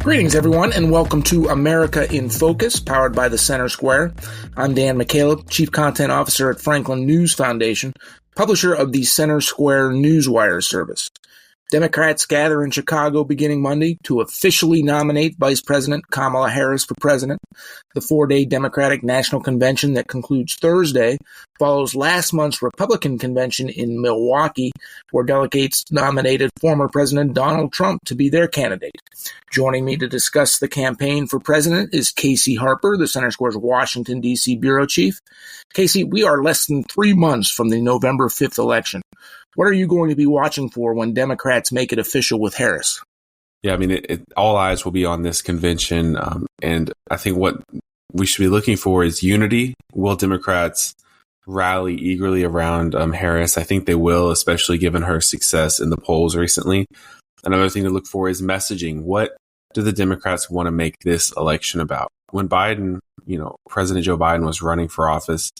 Greetings, everyone, and welcome to America in Focus, powered by the Center Square. I'm Dan McCaleb, Chief Content Officer at Franklin News Foundation, publisher of the Center Square Newswire service. Democrats gather in Chicago beginning Monday to officially nominate Vice President Kamala Harris for president. The four-day Democratic National Convention that concludes Thursday follows last month's Republican convention in Milwaukee, where delegates nominated former President Donald Trump to be their candidate. Joining me to discuss the campaign for president is Casey Harper, the Center Square's Washington, D.C. bureau chief. Casey, we are less than 3 months from the November 5th election. What are you going to be watching for when Democrats make it official with Harris? Yeah, I mean, all eyes will be on this convention. And I think what we should be looking for is unity. Will Democrats rally eagerly around Harris? I think they will, especially given her success in the polls recently. Another thing to look for is messaging. What do the Democrats want to make this election about? When Biden, President Joe Biden was running for office,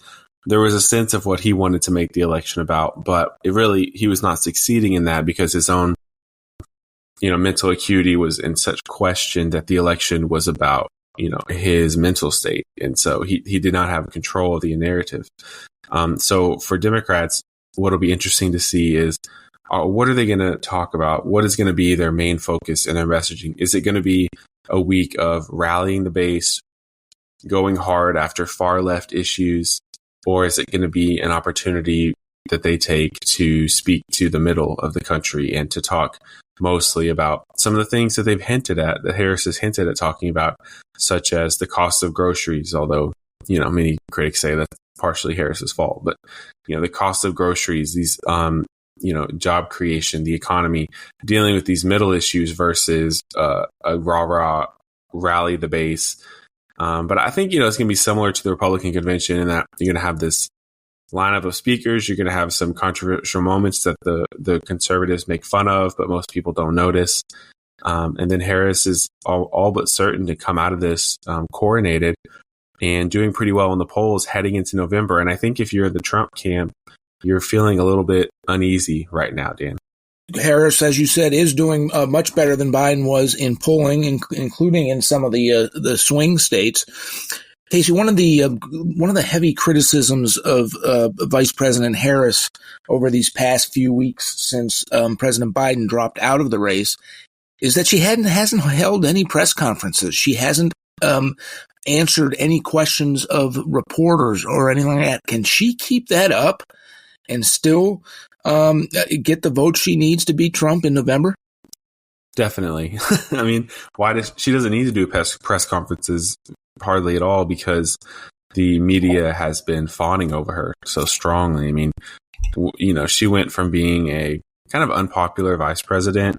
there was a sense of what he wanted to make the election about, but he was not succeeding in that because his own, mental acuity was in such question that the election was about, his mental state. And so he did not have control of the narrative. So for Democrats, what'll be interesting to see is what are they going to talk about? What is going to be their main focus in their messaging? Is it going to be a week of rallying the base, going hard after far left issues? Or is it going to be an opportunity that they take to speak to the middle of the country and to talk mostly about some of the things that they've hinted at, that Harris has hinted at talking about, such as the cost of groceries, although, many critics say that's partially Harris's fault. But, the cost of groceries, these, job creation, the economy, dealing with these middle issues versus a rah-rah rally the base. But I think, it's going to be similar to the Republican convention in that you're going to have this lineup of speakers. You're going to have some controversial moments that the conservatives make fun of, but most people don't notice. And then Harris is all but certain to come out of this coronated and doing pretty well in the polls heading into November. And I think if you're in the Trump camp, you're feeling a little bit uneasy right now, Dan. Harris, as you said, is doing much better than Biden was in polling, including in some of the swing states. Casey, one of the heavy criticisms of Vice President Harris over these past few weeks since President Biden dropped out of the race is that she hasn't held any press conferences. She hasn't answered any questions of reporters or anything like that. Can she keep that up and still get the vote she needs to beat Trump in November? Definitely. I mean, she doesn't need to do press conferences hardly at all because the media has been fawning over her so strongly. I mean, she went from being a kind of unpopular vice president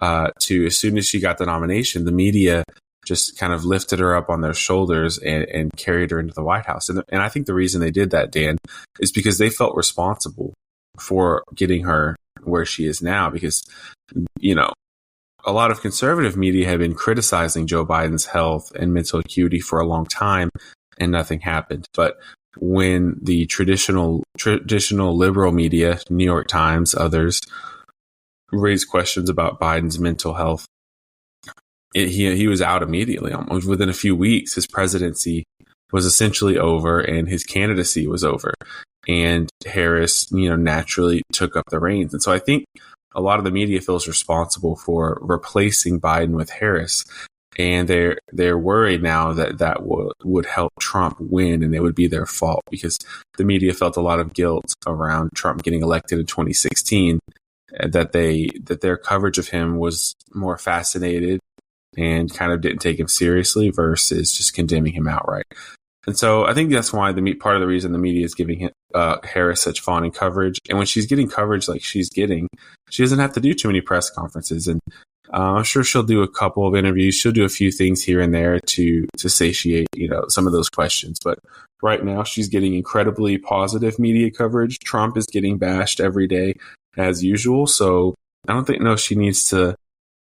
to, as soon as she got the nomination, the media just kind of lifted her up on their shoulders and carried her into the White House. And I think the reason they did that, Dan, is because they felt responsible for getting her where she is now, because, a lot of conservative media have been criticizing Joe Biden's health and mental acuity for a long time, and nothing happened. But when the traditional liberal media, New York Times, others, raised questions about Biden's mental health, he was out immediately. Almost within a few weeks, his presidency was essentially over and his candidacy was over. And Harris, naturally took up the reins. And so I think a lot of the media feels responsible for replacing Biden with Harris. And they're worried now that would help Trump win, and it would be their fault because the media felt a lot of guilt around Trump getting elected in 2016, that their coverage of him was more fascinated and kind of didn't take him seriously versus just condemning him outright. And so I think that's why part of the reason the media is giving Harris such fawning coverage. And when she's getting coverage like she's getting, she doesn't have to do too many press conferences. And I'm sure she'll do a couple of interviews. She'll do a few things here and there to satiate, some of those questions. But right now she's getting incredibly positive media coverage. Trump is getting bashed every day as usual. So I don't think she needs to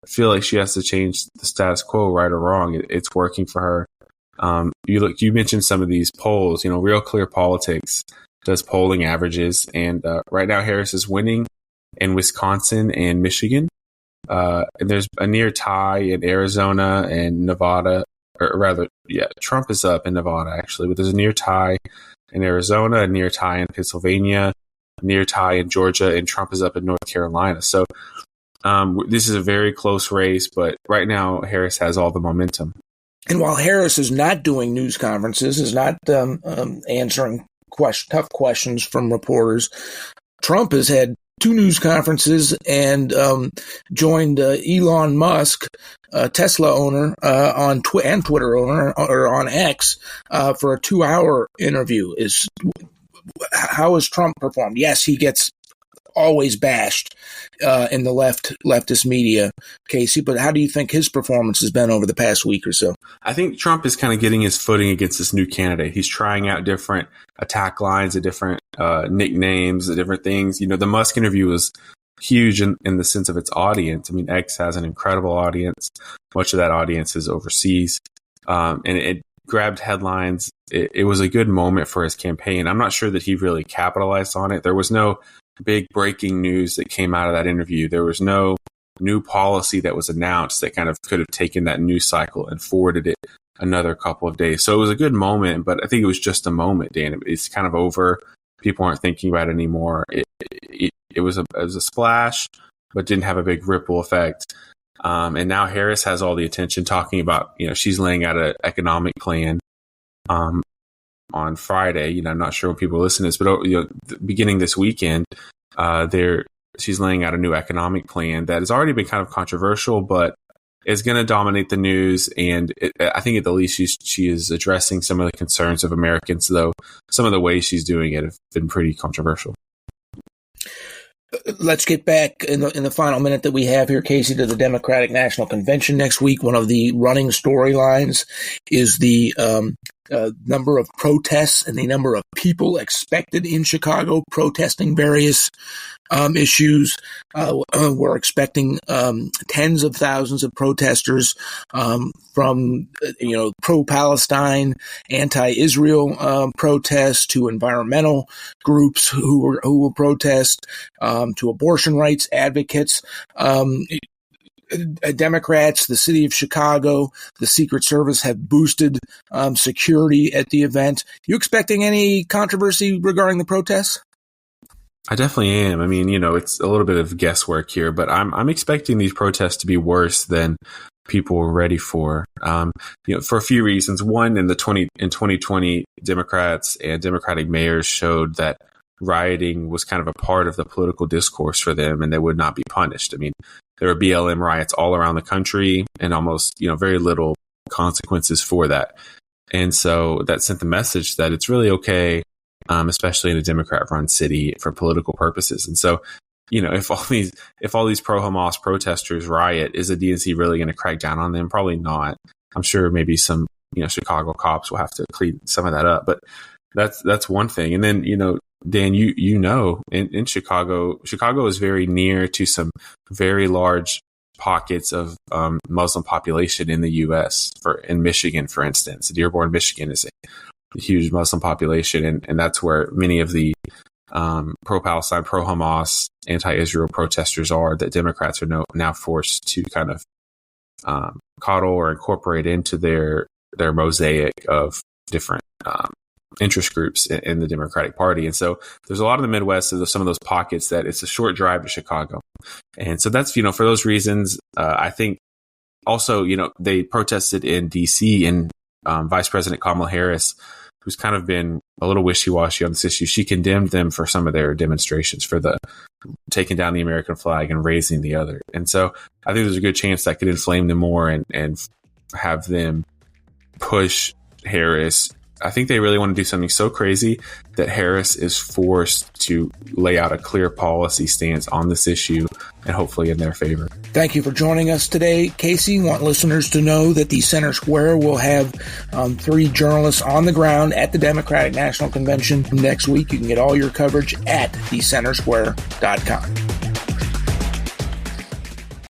feel like she has to change the status quo, right or wrong. It's working for her. You mentioned some of these polls, Real Clear Politics does polling averages. And right now Harris is winning in Wisconsin and Michigan. And there's a near tie in Arizona and Nevada, or rather, Trump is up in Nevada, actually, but there's a near tie in Arizona, a near tie in Pennsylvania, a near tie in Georgia, and Trump is up in North Carolina. So this is a very close race, but right now Harris has all the momentum. And while Harris is not doing news conferences, is not answering tough questions from reporters, Trump has had 2 news conferences and joined Elon Musk, Tesla owner, and Twitter owner, or on X, for a 2-hour interview. How has Trump performed? Yes, he gets always bashed in the leftist media, Casey, but how do you think his performance has been over the past week or so? I think Trump is kind of getting his footing against this new candidate. He's trying out different attack lines, the different nicknames, the different things. You know, the Musk interview was huge in the sense of its audience. I mean, X has an incredible audience. Much of that audience is overseas, and it grabbed headlines. It was a good moment for his campaign. I'm not sure that he really capitalized on it. There was no big breaking news that came out of that interview. There was no new policy that was announced that kind of could have taken that news cycle and forwarded it another couple of days. So it was a good moment, but I think it was just a moment, Dan. It's kind of over. People aren't thinking about it anymore. It was a splash, but didn't have a big ripple effect. And now Harris has all the attention talking about, she's laying out an economic plan on Friday. I'm not sure when people listen to this, but beginning this weekend, she's laying out a new economic plan that has already been kind of controversial, but is going to dominate the news. And I think at the least she is addressing some of the concerns of Americans, though some of the ways she's doing it have been pretty controversial. Let's get back in the final minute that we have here, Casey, to the Democratic National Convention next week. One of the running storylines is the number of protests and the number of people expected in Chicago protesting various issues. We're expecting tens of thousands of protesters from pro-Palestine, anti-Israel protests to environmental groups who will protest, to abortion rights advocates. Democrats, the city of Chicago, the Secret Service have boosted security at the event. You expecting any controversy regarding the protests? I definitely am. I mean, it's a little bit of guesswork here, but I'm expecting these protests to be worse than people were ready for. For a few reasons. One, in 2020, Democrats and Democratic mayors showed that rioting was kind of a part of the political discourse for them, and they would not be punished. I mean, there were BLM riots all around the country and almost, very little consequences for that. And so that sent the message that it's really okay, especially in a Democrat-run city, for political purposes. And so, if all these pro-Hamas protesters riot, is the DNC really going to crack down on them? Probably not. I'm sure maybe some, Chicago cops will have to clean some of that up. But that's one thing. And then, Dan, in Chicago is very near to some very large pockets of Muslim population in the U.S. In Michigan, for instance. Dearborn, Michigan is a huge Muslim population, and that's where many of the pro-Palestine, pro-Hamas, anti-Israel protesters are, that Democrats are now forced to kind of coddle or incorporate into their mosaic of different interest groups in the Democratic Party. And so there's a lot of the Midwest, of some of those pockets that it's a short drive to Chicago. And so that's, for those reasons, I think also, they protested in DC, and Vice President Kamala Harris, who's kind of been a little wishy-washy on this issue, she condemned them for some of their demonstrations, for the taking down the American flag and raising the other. And so I think there's a good chance that could inflame them more and have them push Harris. I think they really want to do something so crazy that Harris is forced to lay out a clear policy stance on this issue, and hopefully in their favor. Thank you for joining us today, Casey. Want listeners to know that the Center Square will have 3 journalists on the ground at the Democratic National Convention next week. You can get all your coverage at thecentersquare.com.